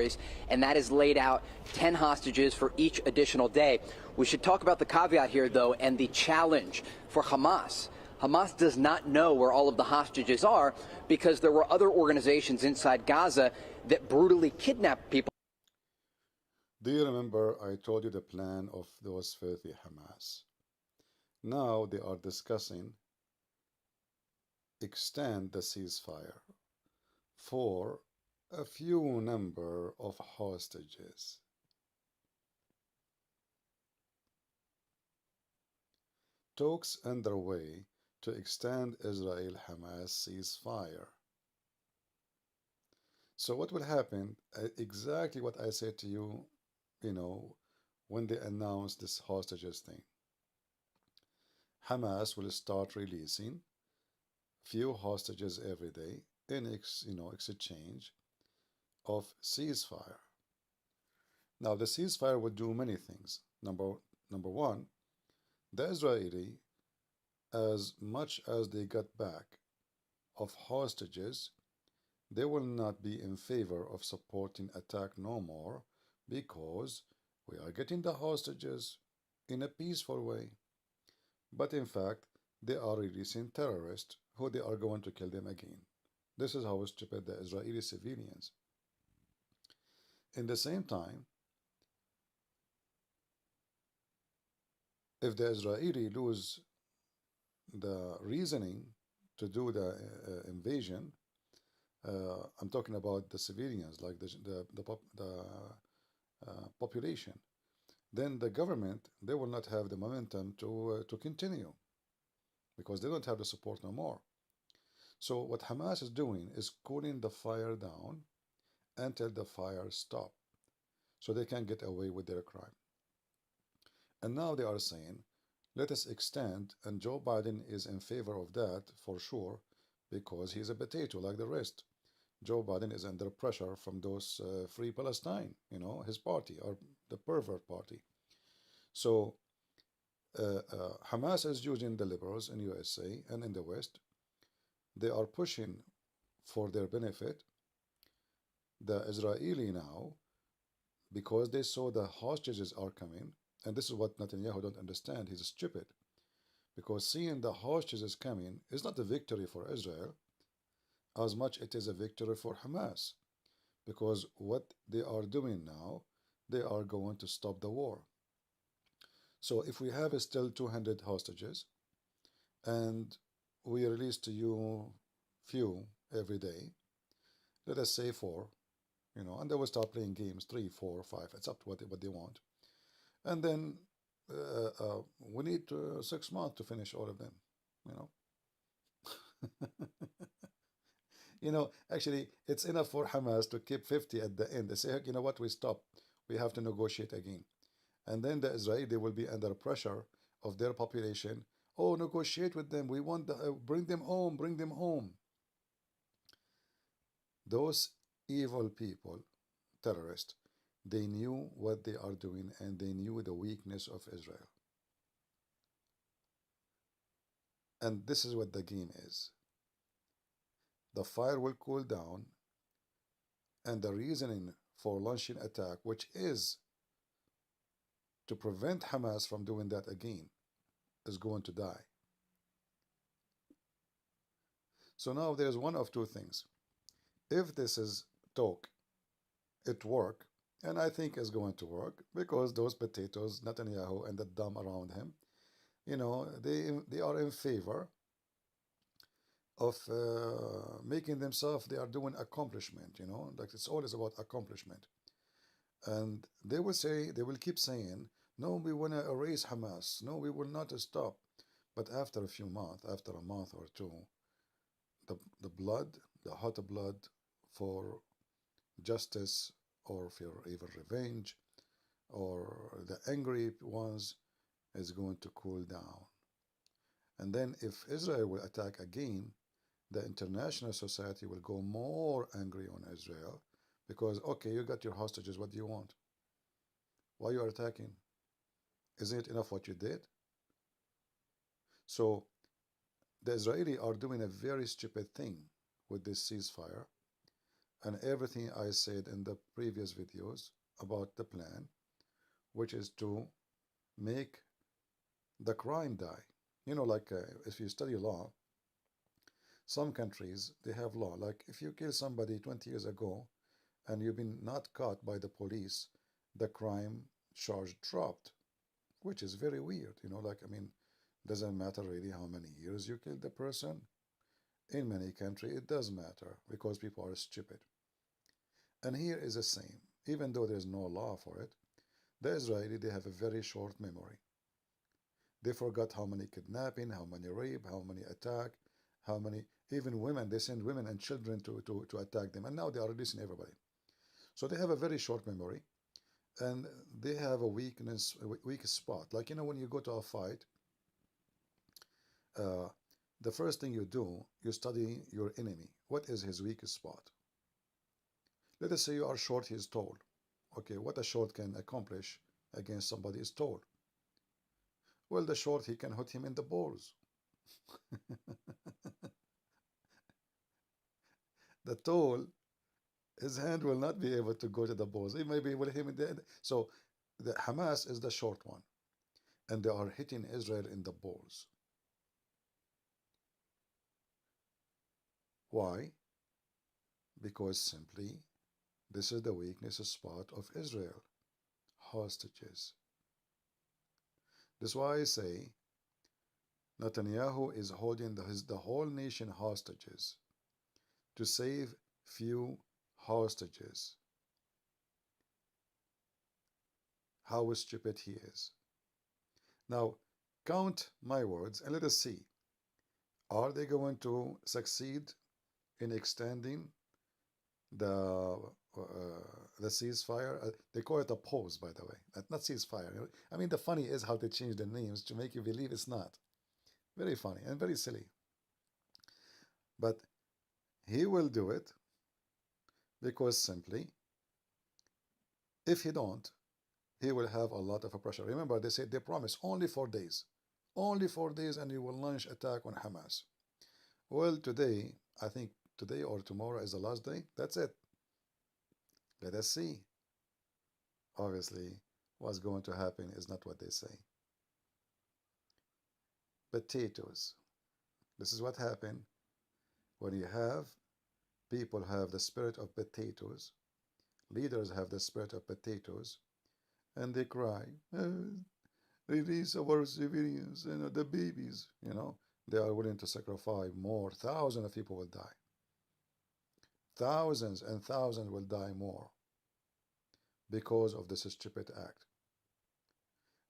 stories, and that is laid out 10 hostages for each additional day. We should talk about the caveat here, though, and the challenge for Hamas. Hamas does not know where all of the hostages are because there were other organizations inside Gaza that brutally kidnapped people. Do you remember I told you the plan of those filthy Hamas? Now they are discussing extend the ceasefire for a few number of hostages. Talks underway to extend Israel-Hamas ceasefire. So what will happen? Exactly what I said to you, when they announced this hostages thing. Hamas will start releasing few hostages every day in exchange of ceasefire. Now the ceasefire would do many things. Number one, the Israeli, as much as they got back of hostages, they will not be in favor of supporting attack no more because we are getting the hostages in a peaceful way. But in fact, they are releasing terrorists who they are going to kill them again. This is how stupid the Israeli civilians. In the same time, if the Israeli lose the reasoning to do the invasion, I'm talking about the civilians, like the population, then the government, they will not have the momentum to continue because they don't have the support no more. So what Hamas is doing is cooling the fire down until the fire stops so they can get away with their crime. And now they are saying, let us extend, and Joe Biden is in favor of that for sure because he's a potato like the rest. Joe Biden is under pressure from those Free Palestine, his party, or the pervert party. So Hamas is using the liberals in USA and in the West. They are pushing for their benefit the Israeli now because they saw the hostages are coming. And this is what Netanyahu don't understand. He's stupid. Because seeing the hostages coming is not a victory for Israel as much it is a victory for Hamas. Because what they are doing now, they are going to stop the war. So if we have still 200 hostages and we release to you few every day, let us say 4, and they will start playing games, 3, 4, 5, it's up to what they want. And then we need 6 months to finish all of them, Actually, it's enough for Hamas to keep 50 at the end. They say, you know what, we stop. We have to negotiate again. And then the Israeli will be under pressure of their population. Oh, negotiate with them. We want bring them home, bring them home. Those evil people, terrorists, they knew what they are doing and they knew the weakness of Israel. And this is what the game is. The fire will cool down, and the reasoning for launching attack, which is to prevent Hamas from doing that again, is going to die. So now there's one of two things. If this is talk, it work, and I think it's going to work because those potatoes, Netanyahu and the dumb around him, they are in favor of making themselves, they are doing accomplishment, like it's always about accomplishment. And they will keep saying, no, we want to erase Hamas. No, we will not stop. But after a few months, after a month or two, the blood, the hot blood for justice or for even revenge or the angry ones is going to cool down. And then if Israel will attack again, the international society will go more angry on Israel because, okay, you got your hostages, what do you want? Why you are attacking? Isn't it enough what you did? So the Israeli are doing a very stupid thing with this ceasefire. and everything I said in the previous videos about the plan, which is to make the crime die. You know, like if you study law, some countries they have law. Like if you kill somebody 20 years ago and you've been not caught by the police, the crime charge dropped, which is very weird. You know, like I mean, doesn't matter really how many years you killed the person. In many countries, it does matter because people are stupid. And here is the same. Even though there's no law for it, the Israeli they have a very short memory. They forgot how many kidnapping, how many rape, how many attack, how many even women. They send women and children to attack them, and now they are releasing everybody. So they have a very short memory, and they have a weakness, a weak spot. Like you know, when you go to a fight, uh, the first thing you do, you study your enemy. What is his weakest spot? Let us say you are short, he is tall. Okay, what a short can accomplish against somebody is tall. Well, the short, he can hit him in the balls. The tall, his hand will not be able to go to the balls. He maybe will hit him in the head. So the Hamas is the short one, and they are hitting Israel in the balls. Why? Because simply this is the weakness spot of Israel. Hostages. That's why I say Netanyahu is holding the whole nation hostages to save few hostages. How stupid he is. Now, count my words and let us see. Are they going to succeed in extending the the ceasefire? They call it a pause, by the way, not ceasefire. I mean, the funny is how they change the names to make you believe it's not. Very funny and very silly. But he will do it because simply, if he don't, he will have a lot of pressure. Remember, they said they promised only 4 days. Only 4 days, and he will launch attack on Hamas. Well, today, I think today or tomorrow is the last day. That's it. Let us see. Obviously, what's going to happen is not what they say. Potatoes. This is what happened when you have people have the spirit of potatoes, leaders have the spirit of potatoes, and they cry, release our civilians and the babies. You know, they are willing to sacrifice more. Thousands of people will die. Thousands and thousands will die more because of this stupid act.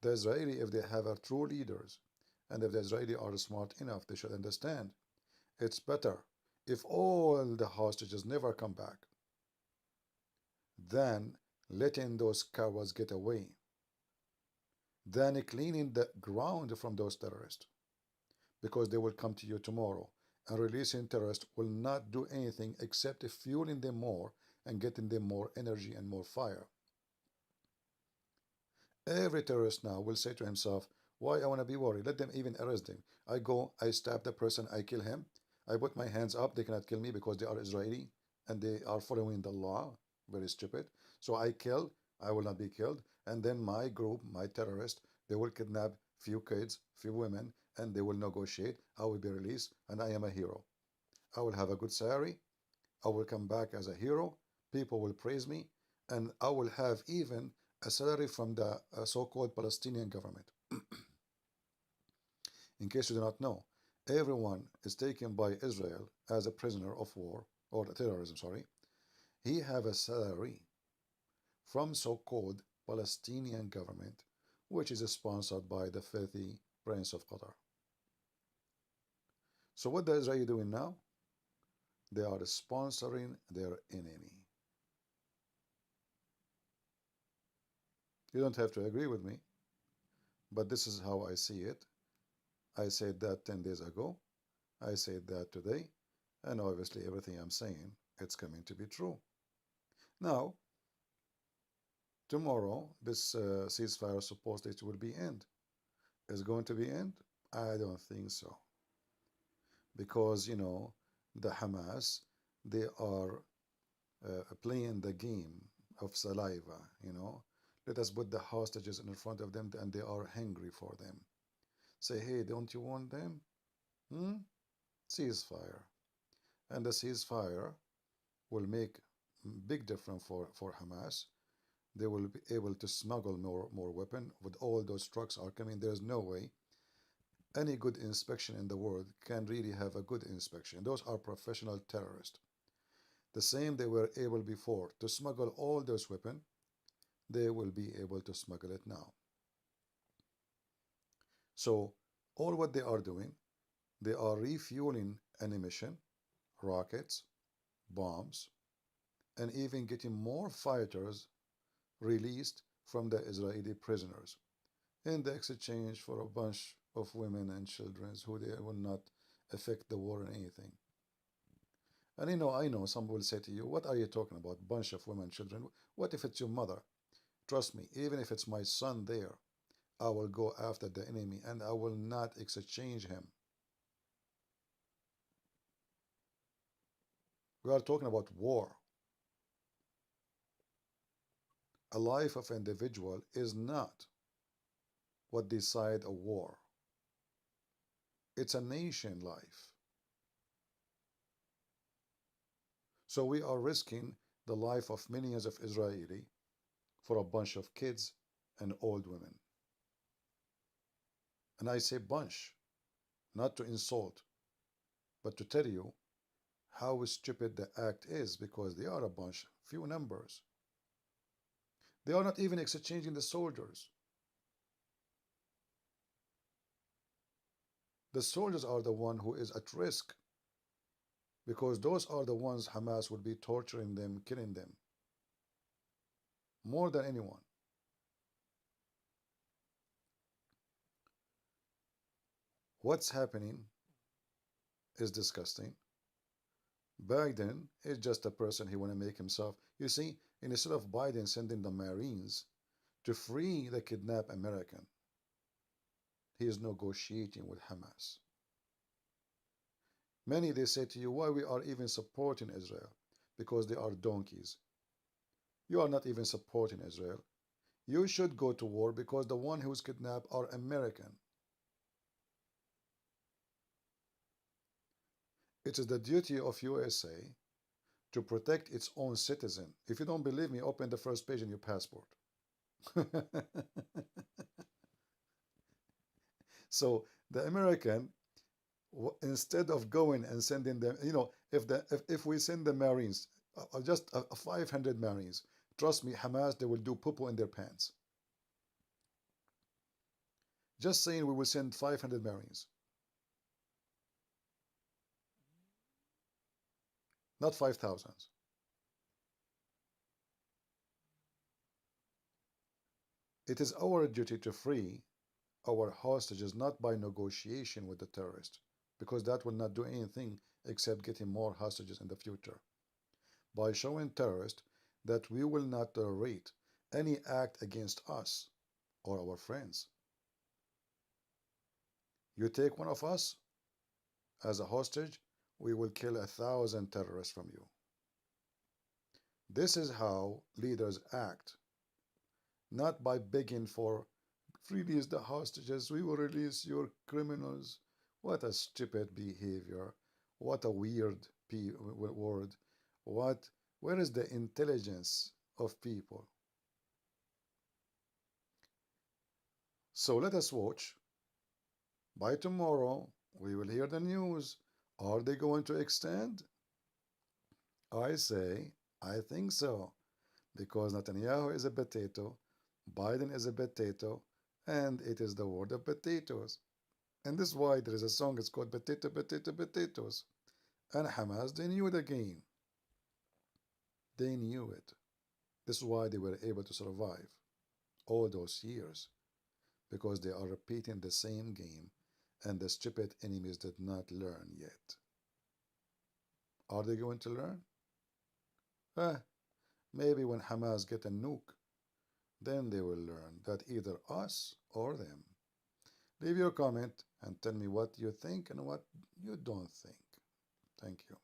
The Israeli, if they have a true leaders, and if the Israeli are smart enough, they should understand it's better if all the hostages never come back than letting those cowards get away, than cleaning the ground from those terrorists, because they will come to you tomorrow, and releasing terrorists will not do anything except fueling them more and getting them more energy and more fire. Every terrorist now will say to himself, why I want to be worried? Let them even arrest him. I go, I stab the person, I kill him. I put my hands up, they cannot kill me because they are Israeli and they are following the law. Very stupid. So I kill, I will not be killed. And then my group, my terrorists, they will kidnap few kids, few women, and they will negotiate. I will be released, and I am a hero. I will have a good salary. I will come back as a hero. People will praise me, and I will have even a salary from the so-called Palestinian government. In case you do not know, everyone is taken by Israel as a prisoner of war or terrorism, sorry. He have a salary from so-called Palestinian government, which is sponsored by the filthy Prince of Qatar. So what the Israeli doing now? They are sponsoring their enemy. You don't have to agree with me, but this is how I see it. I said that 10 days ago. I said that today. And obviously everything I'm saying, it's coming to be true. Now, tomorrow, this ceasefire supposedly will be end. Is it going to be end? I don't think so. Because, you know, the Hamas, they are playing the game of saliva, you know. Let us put the hostages in front of them and they are hungry for them. Say, hey, don't you want them? Hmm? Ceasefire. And the ceasefire will make big difference for Hamas. They will be able to smuggle more weapon. With all those trucks are coming, there's no way any good inspection in the world can really have a good inspection. Those are professional terrorists. The same they were able before to smuggle all those weapons, they will be able to smuggle it now. So all what they are doing, they are refueling ammunition, rockets, bombs, and even getting more fighters released from the Israeli prisoners in the exchange for a bunch of women and children who they will not affect the war in anything. And I know some will say to you, what are you talking about? Bunch of women and children. What if it's your mother? Trust me, even if it's my son there, I will go after the enemy and I will not exchange him. We are talking about war. A life of an individual is not what decide a war. It's a nation life. So we are risking the life of millions of Israeli for a bunch of kids and old women. And I say bunch, not to insult, but to tell you how stupid the act is, because they are a bunch, few numbers. They are not even exchanging the soldiers. The soldiers are the one who is at risk, because those are the ones Hamas will be torturing them, killing them, more than anyone. What's happening is disgusting. Biden is just a person, he want to make himself. You see, instead of Biden sending the Marines to free the kidnapped American, he is negotiating with Hamas. Many, they say to you, why we are even supporting Israel? Because they are donkeys. You are not even supporting Israel. You should go to war because the one who's kidnapped are American. It is the duty of USA to protect its own citizen. If you don't believe me, open the first page in your passport. So the American, instead of going and sending them, if we send the Marines, just 500 Marines, trust me, Hamas, they will do poo-poo in their pants. Just saying we will send 500 Marines. Not 5,000. It is our duty to free our hostages, not by negotiation with the terrorists, because that will not do anything except getting more hostages in the future. By showing terrorists that we will not tolerate any act against us or our friends. You take one of us as a hostage, we will kill 1,000 terrorists from you. This is how leaders act, not by begging for release the hostages, we will release your criminals. What a stupid behavior. What a weird word. Where is the intelligence of people? So let us watch. By tomorrow, we will hear the news. Are they going to extend? I say, I think so. Because Netanyahu is a potato, Biden is a potato, and it is the word of potatoes. And this is why there is a song, it's called Potato, Potato, Potatoes. And Hamas, they knew the game. They knew it. This is why they were able to survive all those years, because they are repeating the same game, and the stupid enemies did not learn yet. Are they going to learn? Maybe when Hamas get a nuke, then they will learn that either us or them. Leave your comment and tell me what you think and what you don't think. Thank you.